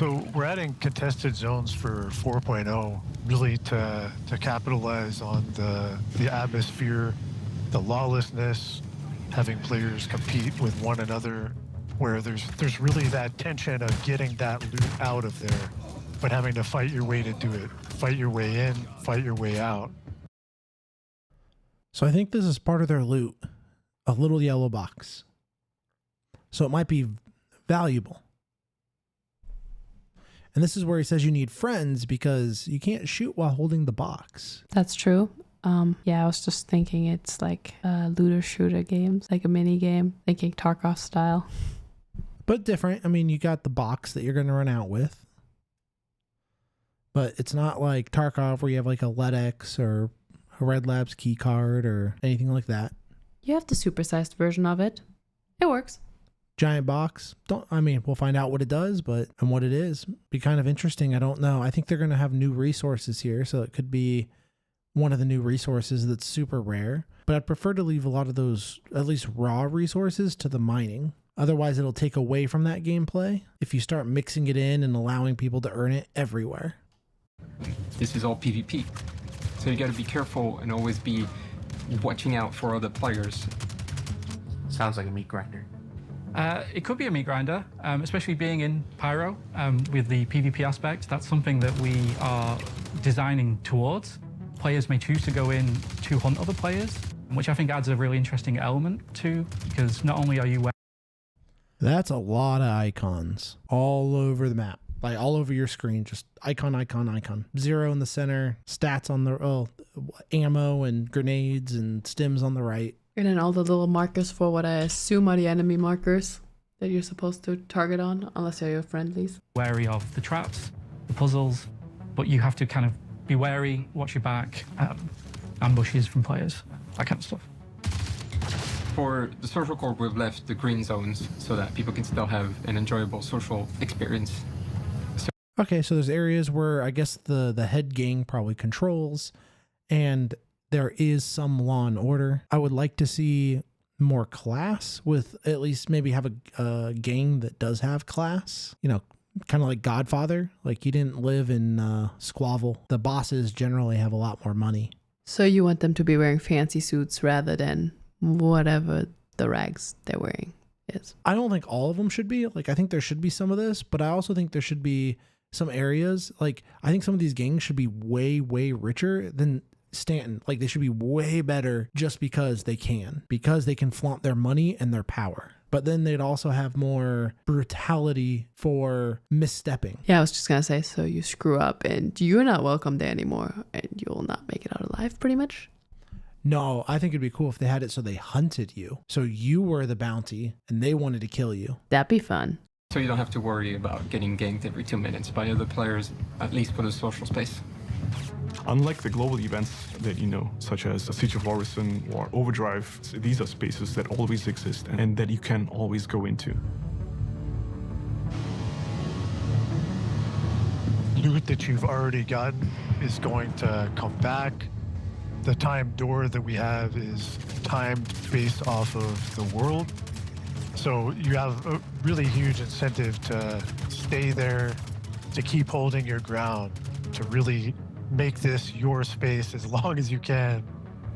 So we're adding contested zones for 4.0 really to capitalize on the atmosphere, the lawlessness, having players compete with one another, where there's really that tension of getting that loot out of there, but having to fight your way to do it. Fight your way in, fight your way out. So I think this is part of their loot, a little yellow box. So it might be valuable. And this is where he says you need friends because you can't shoot while holding the box. That's true. Yeah, I was just thinking it's like looter shooter games, like a mini game, thinking Tarkov style. But different. I mean, you got the box that you're going to run out with. But it's not like Tarkov where you have like a LEDX or a Red Labs key card or anything like that. You have the supersized version of it. It works. Giant box. We'll find out what it does, and what it is. Be kind of interesting. I don't know. I think they're going to have new resources here, so it could be one of the new resources that's super rare. But I'd prefer to leave a lot of those, at least raw resources, to the mining. Otherwise, it'll take away from that gameplay if you start mixing it in and allowing people to earn it everywhere. This is all PvP. So you got to be careful and always be watching out for other players. Sounds like a meat grinder. It could be a meat grinder, especially being in pyro with the PvP aspect. That's something that we are designing towards. Players may choose to go in to hunt other players, which I think adds a really interesting element to, because not only are you... That's a lot of icons all over the map, like all over your screen, just icon, icon, icon. 0 in the center, stats on the ammo and grenades and stims on the right. And then all the little markers for what I assume are the enemy markers that you're supposed to target on, unless you're your friendlies. Wary of the traps, the puzzles, but you have to kind of be wary, watch your back, ambushes from players, that kind of stuff. For the social core, we've left the green zones so that people can still have an enjoyable social experience. Okay, so there's areas where I guess the head gang probably controls, and there is some law and order. I would like to see more class with at least maybe have a gang that does have class, kind of like Godfather. Like you didn't live in squabble. The bosses generally have a lot more money. So you want them to be wearing fancy suits rather than whatever the rags they're wearing is. I don't think all of them should be. Like I think there should be some of this, but I also think there should be some areas. Like I think some of these gangs should be way, way richer than Stanton. Like they should be way better just because they can flaunt their money and their power. But then they'd also have more brutality for misstepping. Yeah, I was just gonna say, so you screw up and you're not welcome there anymore and you'll not make it out alive pretty much. No, I think it'd be cool if they had it so they hunted you. So you were the bounty and they wanted to kill you. That'd be fun. So you don't have to worry about getting ganked every 2 minutes by other players, at least for the social space. Unlike the global events that you know, such as Siege of Orison or Overdrive, these are spaces that always exist and that you can always go into. Loot that you've already gotten is going to come back. The time door that we have is timed based off of the world. So you have a really huge incentive to stay there, to keep holding your ground, to really make this your space as long as you can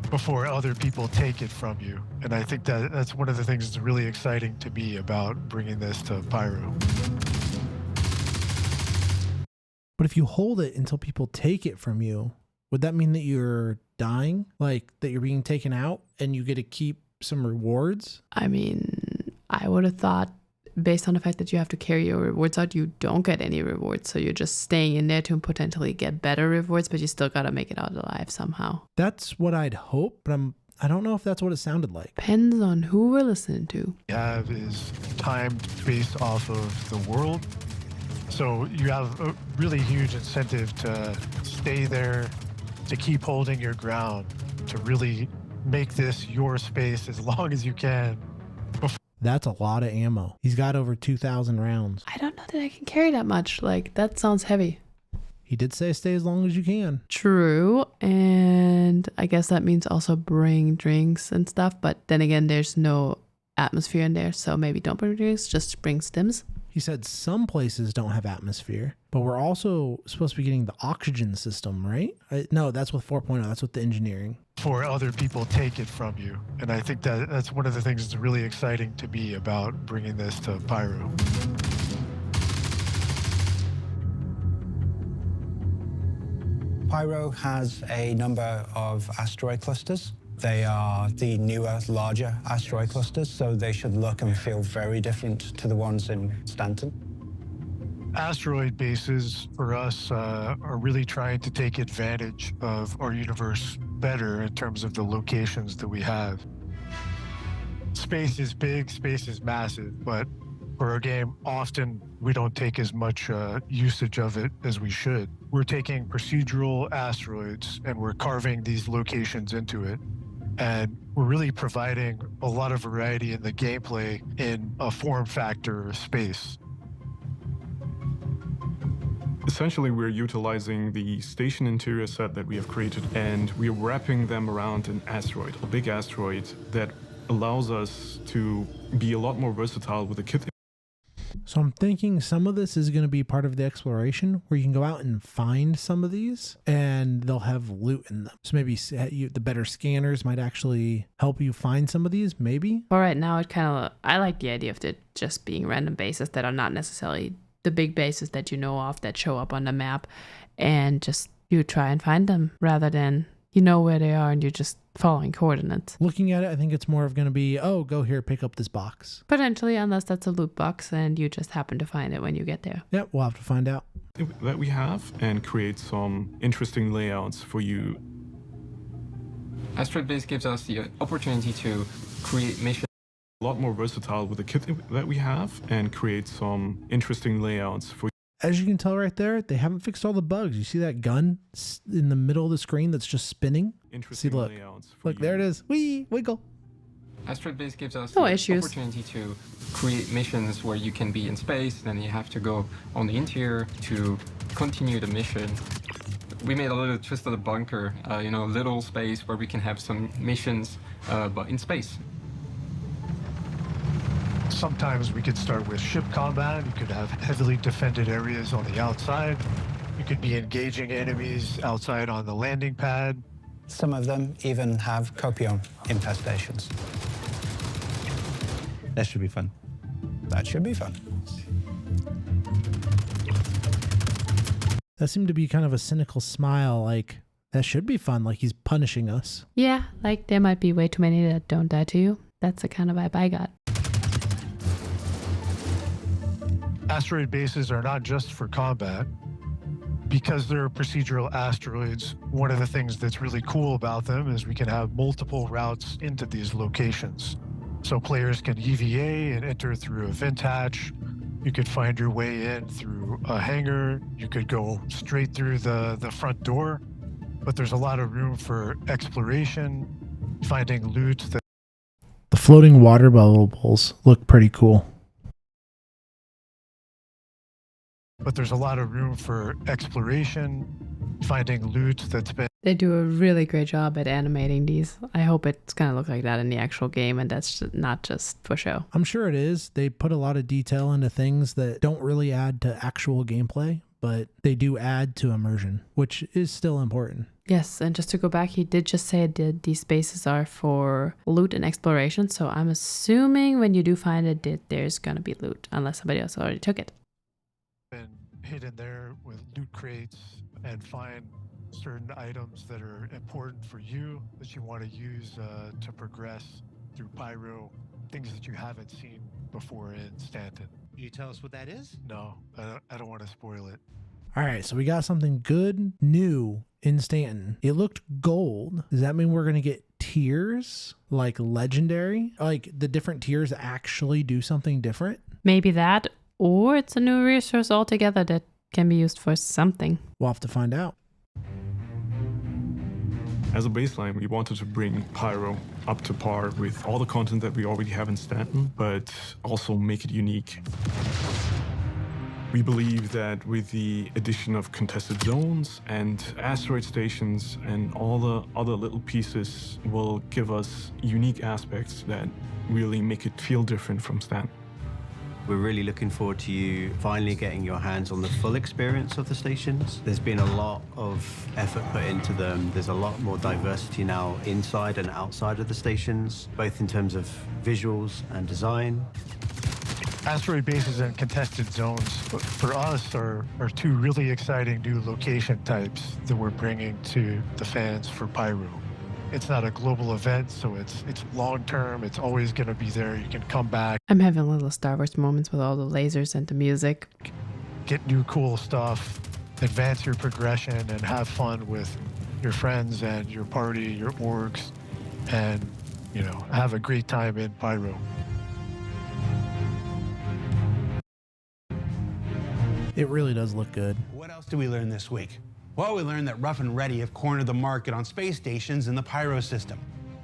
before other people take it from you. And I think that's one of the things that's really exciting to me about bringing this to Pyro. But if you hold it until people take it from you, would that mean that you're dying? Like that you're being taken out and you get to keep some rewards? I mean, I would have thought based on the fact that you have to carry your rewards out, you don't get any rewards. So you're just staying in there to potentially get better rewards, but you still got to make it out alive somehow. That's what I'd hope, but I don't know if that's what it sounded like. Depends on who we're listening to. Have is timed based off of the world. So you have a really huge incentive to stay there, to keep holding your ground, to really make this your space as long as you can. That's a lot of ammo. He's got over 2,000 rounds. I don't know that I can carry that much. Like, that sounds heavy. He did say stay as long as you can. True. And I guess that means also bring drinks and stuff. But then again, there's no atmosphere in there. So maybe don't bring drinks, just bring stims. He said some places don't have atmosphere, but we're also supposed to be getting the oxygen system, right? No, that's with 4.0. That's with the engineering. For other people take it from you. And I think that that's one of the things that's really exciting to me about bringing this to Pyro. Pyro has a number of asteroid clusters. They are the newer, larger asteroid clusters, so they should look and feel very different to the ones in Stanton. Asteroid bases for us are really trying to take advantage of our universe better in terms of the locations that we have. Space is big, space is massive, but for our game, often we don't take as much usage of it as we should. We're taking procedural asteroids and we're carving these locations into it. And we're really providing a lot of variety in the gameplay in a form factor of space. Essentially, we're utilizing the station interior set that we have created, and we're wrapping them around an asteroid, a big asteroid that allows us to be a lot more versatile with the kit. So I'm thinking some of this is going to be part of the exploration where you can go out and find some of these and they'll have loot in them. So maybe the better scanners might actually help you find some of these, maybe. But right now, I like the idea of it just being random bases that are not necessarily the big bases that you know of that show up on the map, and just you try and find them rather than you know where they are and you're just following coordinates. Looking at it, I think it's more of going to be, oh, go here, pick up this box. Potentially, unless that's a loot box and you just happen to find it when you get there. Yep, we'll have to find out. That we have, and create some interesting layouts for you. Asteroid Base gives us the opportunity to create missions. A lot more versatile with the kit that we have, and create some interesting layouts for you. As you can tell right there, they haven't fixed all the bugs. You see that gun in the middle of the screen that's just spinning? Interesting See, look. layouts for Look, you. there it is. Whee! Wiggle. Asteroid Base gives us No the issues. opportunity to create missions where you can be in space, then you have to go on the interior to continue the mission. We made a little twist of the bunker, little space where we can have some missions, but in space. Sometimes we could start with ship combat. You could have heavily defended areas on the outside. You could be engaging enemies outside on the landing pad. Some of them even have copion infestations. That should be fun. That should be fun. That seemed to be kind of a cynical smile, like, that should be fun, like he's punishing us. Yeah, like there might be way too many that don't die to you. That's the kind of vibe I got. Asteroid bases are not just for combat. Because they're procedural asteroids, one of the things that's really cool about them is we can have multiple routes into these locations. So players can EVA and enter through a vent hatch. You could find your way in through a hangar. You could go straight through the front door. But there's a lot of room for exploration, finding loot. The floating water bubbles look pretty cool. But there's a lot of room for exploration, finding loot that's been... They do a really great job at animating these. I hope it's going to look like that in the actual game and that's not just for show. I'm sure it is. They put a lot of detail into things that don't really add to actual gameplay, but they do add to immersion, which is still important. Yes, and just to go back, he did just say that these spaces are for loot and exploration, so I'm assuming when you do find it, that there's going to be loot, unless somebody else already took it. Been hidden there with loot crates and find certain items that are important for you that you want to use to progress through Pyro, things that you haven't seen before in Stanton. Can you tell us what that is? No, I don't want to spoil it. All right, so we got something good, new in Stanton. It looked gold. Does that mean we're going to get tiers, like legendary? Like the different tiers actually do something different? Maybe that, or it's a new resource altogether that can be used for something. We'll have to find out. As a baseline, we wanted to bring Pyro up to par with all the content that we already have in Stanton, but also make it unique. We believe that with the addition of contested zones and asteroid stations and all the other little pieces will give us unique aspects that really make it feel different from Stanton. We're really looking forward to you finally getting your hands on the full experience of the stations. There's been a lot of effort put into them. There's a lot more diversity now inside and outside of the stations, both in terms of visuals and design. Asteroid bases and contested zones for us are two really exciting new location types that we're bringing to the fans for Pyro. It's not a global event, so it's long-term. It's always going to be there. You can come back. I'm having little Star Wars moments with all the lasers and the music. Get new cool stuff, advance your progression, and have fun with your friends and your party, your orgs, and, you know, have a great time in Pyro. It really does look good. What else did we learn this week? Well, we learned that Rough and Ready have cornered the market on space stations in the Pyro system,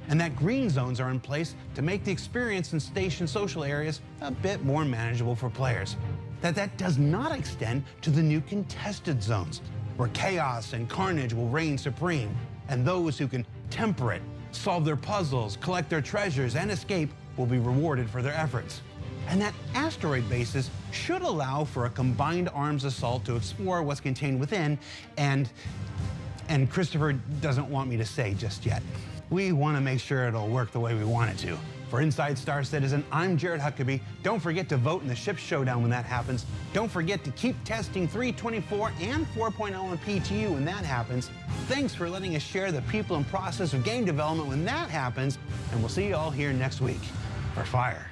and that green zones are in place to make the experience in station social areas a bit more manageable for players. That does not extend to the new contested zones, where chaos and carnage will reign supreme, and those who can temper it, solve their puzzles, collect their treasures, and escape will be rewarded for their efforts. And that asteroid bases should allow for a combined arms assault to explore what's contained within, and Christopher doesn't want me to say just yet. We want to make sure it'll work the way we want it to. For Inside Star Citizen, I'm Jared Huckabee. Don't forget to vote in the ship showdown when that happens. Don't forget to keep testing 3.24 and 4.0 on PTU when that happens. Thanks for letting us share the people and process of game development when that happens, and we'll see you all here next week for Fire.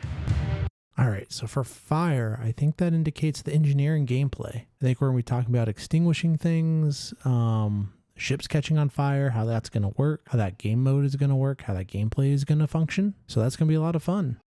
All right, so for fire, I think that indicates the engineering gameplay. I think we're going to be talking about extinguishing things, ships catching on fire, how that's going to work, how that game mode is going to work, how that gameplay is going to function. So that's going to be a lot of fun.